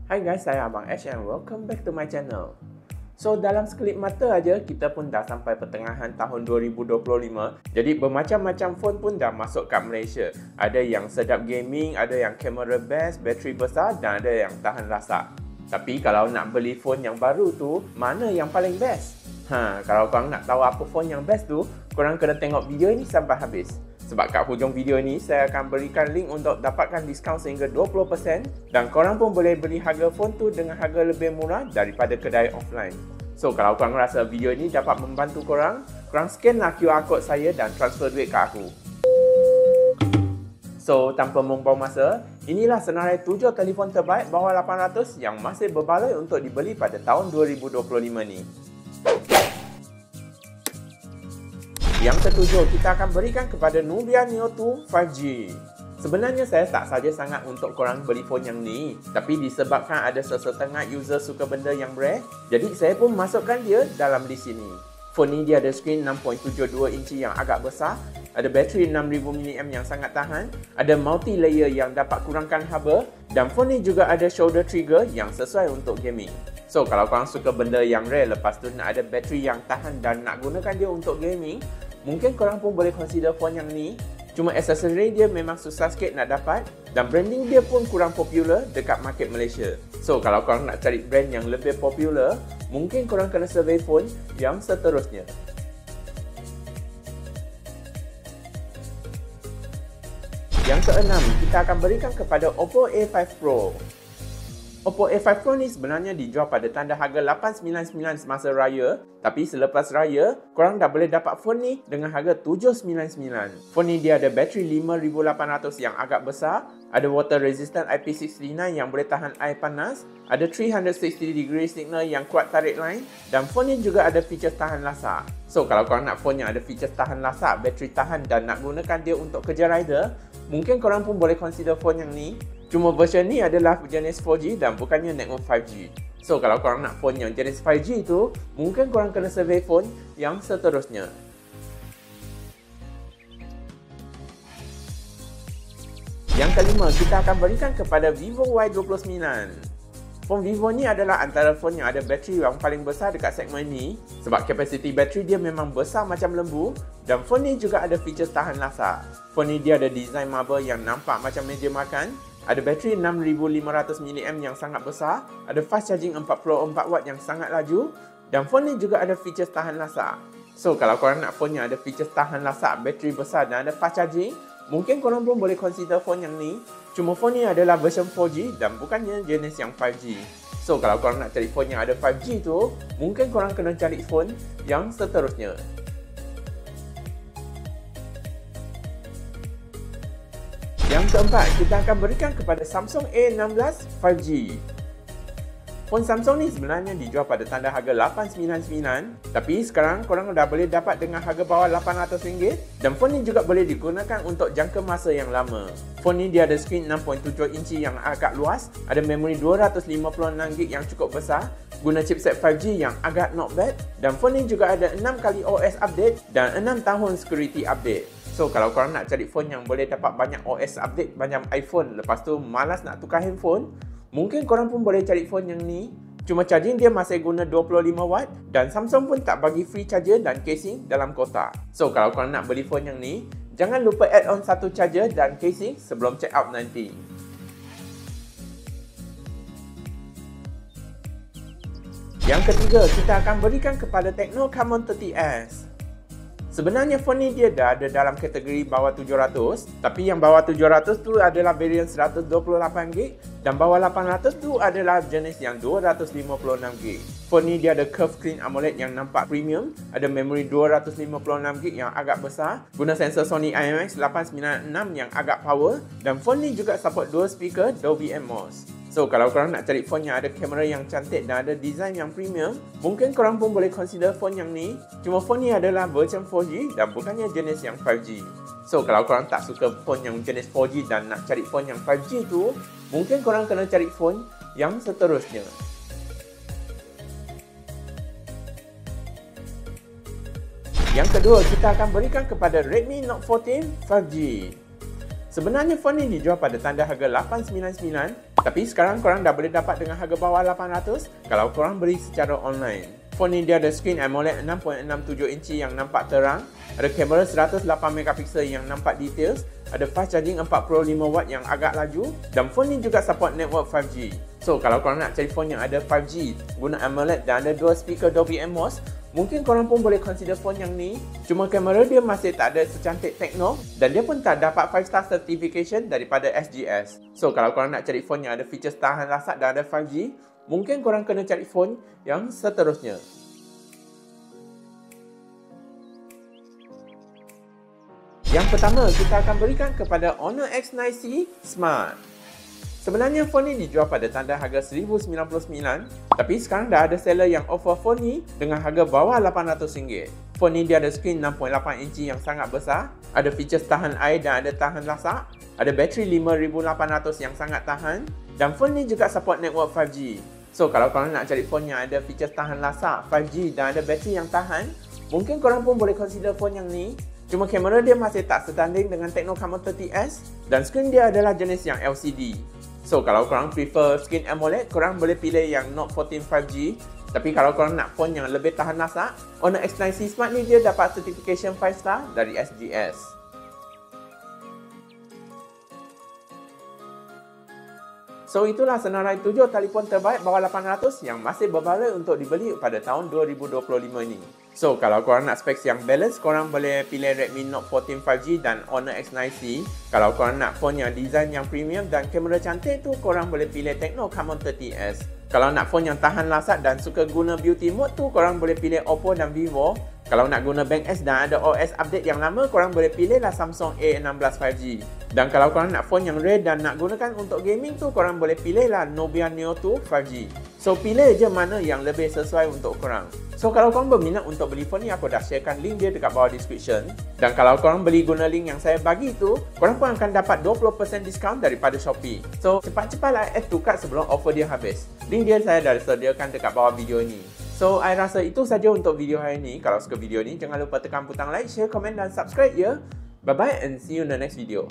Hi guys, saya Abang Ash and welcome back to my channel. So, dalam sekelip mata aja kita pun dah sampai pertengahan tahun 2025. Jadi bermacam-macam phone pun dah masuk kat Malaysia. Ada yang sedap gaming, ada yang kamera best, bateri besar dan ada yang tahan rasak. Tapi kalau nak beli phone yang baru tu, mana yang paling best? Kalau korang nak tahu apa phone yang best tu, korang kena tengok video ni sampai habis. Sebab kat hujung video ni, saya akan berikan link untuk dapatkan diskaun sehingga 20% dan korang pun boleh beli harga phone tu dengan harga lebih murah daripada kedai offline. So, kalau korang rasa video ni dapat membantu korang, korang scanlah QR code saya dan transfer duit ke aku. So, tanpa membuang masa, inilah senarai 7 telefon terbaik bawah 800 yang masih berbaloi untuk dibeli pada tahun 2025 ni. Yang ketujuh, kita akan berikan kepada Nubia Neo 2 5G. Sebenarnya saya tak saja sangat untuk korang beli phone yang ni, tapi disebabkan ada sesetengah user suka benda yang rare, jadi saya pun masukkan dia dalam list sini. Phone ni dia ada skrin 6.72 inci yang agak besar, ada bateri 6000 mAh yang sangat tahan, ada multi-layer yang dapat kurangkan haba, dan phone ni juga ada shoulder trigger yang sesuai untuk gaming. So, kalau korang suka benda yang rare lepas tu nak ada bateri yang tahan dan nak gunakan dia untuk gaming, mungkin korang pun boleh consider phone yang ni. Cuma aksesori dia memang susah sikit nak dapat dan branding dia pun kurang popular dekat market Malaysia. So, kalau korang nak cari brand yang lebih popular, mungkin korang kena survey phone yang seterusnya. Yang keenam, kita akan berikan kepada Oppo A5 Pro. Oppo A5 Pro ni sebenarnya dijual pada tanda harga 899 semasa raya, tapi selepas raya, korang dah boleh dapat phone ni dengan harga 799. Phone ni dia ada bateri 5800 yang agak besar, ada water resistant IP69 yang boleh tahan air panas, ada 360 degree signal yang kuat tarik line, dan phone ni juga ada feature tahan lasak. So, kalau korang nak phone yang ada feature tahan lasak, bateri tahan dan nak gunakan dia untuk kerja rider, mungkin korang pun boleh consider phone yang ni. Cuma version ni adalah jenis 4G dan bukannya network 5G. So, kalau korang nak phone yang jenis 5G tu, mungkin korang kena survey phone yang seterusnya. Yang kelima, kita akan berikan kepada Vivo Y29. Phone Vivo ni adalah antara phone yang ada bateri yang paling besar dekat segmen ni, sebab kapasiti bateri dia memang besar macam lembu, dan phone ni juga ada feature tahan lasak. Phone ni dia ada design marble yang nampak macam meja makan, ada bateri 6500 mAh yang sangat besar, ada fast charging 44W yang sangat laju, dan phone ni juga ada feature tahan lasak. So, kalau korang nak phone yang ada feature tahan lasak, bateri besar dan ada fast charging, mungkin korang pun boleh consider phone yang ni. Cuma phone ni adalah version 4G dan bukannya jenis yang 5G. So, kalau korang nak cari phone yang ada 5G tu, mungkin korang kena cari phone yang seterusnya. Yang keempat, kita akan berikan kepada Samsung A16 5G. Phone Samsung ni sebenarnya dijual pada tanda harga 899, tapi sekarang korang dah boleh dapat dengan harga bawah RM800 dan phone ni juga boleh digunakan untuk jangka masa yang lama. Phone ni dia ada skrin 6.7 inci yang agak luas, ada memori 256GB yang cukup besar, guna chipset 5G yang agak not bad, dan phone ni juga ada 6 kali OS update dan 6 tahun security update. So, kalau korang nak cari phone yang boleh dapat banyak OS update macam iPhone, lepas tu malas nak tukar handphone, mungkin korang pun boleh cari phone yang ni. Cuma charging dia masih guna 25W dan Samsung pun tak bagi free charger dan casing dalam kotak. So, kalau korang nak beli phone yang ni, jangan lupa add on satu charger dan casing sebelum check out nanti. Yang ketiga, kita akan berikan kepada Tecno Camon 30S. Sebenarnya phone ni dia dah ada dalam kategori bawah 700, tapi yang bawah 700 tu adalah varian 128GB dan bawah 800 tu adalah jenis yang 256GB. Phone ni dia ada curved screen AMOLED yang nampak premium, ada memori 256GB yang agak besar, guna sensor Sony IMX896 yang agak power, dan phone ni juga support dual speaker Dolby Atmos. So, kalau korang nak cari phone yang ada kamera yang cantik dan ada design yang premium, mungkin korang pun boleh consider phone yang ni. Cuma phone ni adalah version 4G dan bukannya jenis yang 5G. So, kalau korang tak suka phone yang jenis 4G dan nak cari phone yang 5G tu, mungkin korang kena cari phone yang seterusnya. Yang kedua, kita akan berikan kepada Redmi Note 14 5G. Sebenarnya phone ni dijual pada tanda harga 899, Tapi sekarang korang dah boleh dapat dengan harga bawah 800 kalau korang beli secara online. Phone ni dia ada screen AMOLED 6.67 inci yang nampak terang, ada kamera 108 megapiksel yang nampak details, ada fast charging 45W yang agak laju, dan phone ni juga support network 5G. So kalau korang nak cari phone yang ada 5G, guna AMOLED dan ada dual speaker Dolby Atmos, mungkin korang pun boleh consider phone yang ni. Cuma kamera dia masih tak ada secantik Tecno dan dia pun tak dapat 5-star certification daripada SGS. So kalau korang nak cari phone yang ada features tahan lasak dan ada 5G, mungkin korang kena cari phone yang seterusnya. Yang pertama, kita akan berikan kepada Honor X9C Smart. Sebenarnya phone ni dijual pada tanda harga RM1,099, tapi sekarang dah ada seller yang offer phone ni dengan harga bawah RM800. Phone ni dia ada screen 6.8 inci yang sangat besar, ada features tahan air dan ada tahan lasak, ada bateri 5800 yang sangat tahan, dan phone ni juga support network 5G. So kalau korang nak cari phone yang ada features tahan lasak, 5G dan ada bateri yang tahan, mungkin korang pun boleh consider phone yang ni. Cuma kamera dia masih tak setanding dengan Tecno Camon 30S dan skrin dia adalah jenis yang LCD. So kalau korang prefer screen AMOLED, korang boleh pilih yang Note 14 5G. Tapi kalau korang nak phone yang lebih tahan lasak, Honor X9C Smart ni dia dapat certification 5-star dari SGS. So itulah senarai 7 telefon terbaik bawah 800 yang masih berbaloi untuk dibeli pada tahun 2025 ni. So kalau korang nak specs yang balance, korang boleh pilih Redmi Note 14 5G dan Honor X9C. Kalau korang nak phone yang design yang premium dan kamera cantik tu, korang boleh pilih Tecno Camon 30S. Kalau nak phone yang tahan lasak dan suka guna beauty mode tu, korang boleh pilih Oppo dan Vivo. Kalau nak guna Bank S dan ada OS update yang lama, korang boleh pilihlah Samsung A16 5G. Dan kalau korang nak phone yang rare dan nak gunakan untuk gaming tu, korang boleh pilihlah Nubia Neo 2 5G. So pilih je mana yang lebih sesuai untuk korang. So kalau korang berminat untuk beli phone ni, aku dah sharekan link dia dekat bawah description. Dan kalau korang beli guna link yang saya bagi tu, korang pun akan dapat 20% diskaun daripada Shopee. So cepat-cepatlah add to cart sebelum offer dia habis. Link dia saya dah sediakan dekat bawah video ni. So, I rasa itu saja untuk video hari ini. Kalau suka video ni, jangan lupa tekan butang like, share, komen dan subscribe ya. Bye-bye and see you in the next video.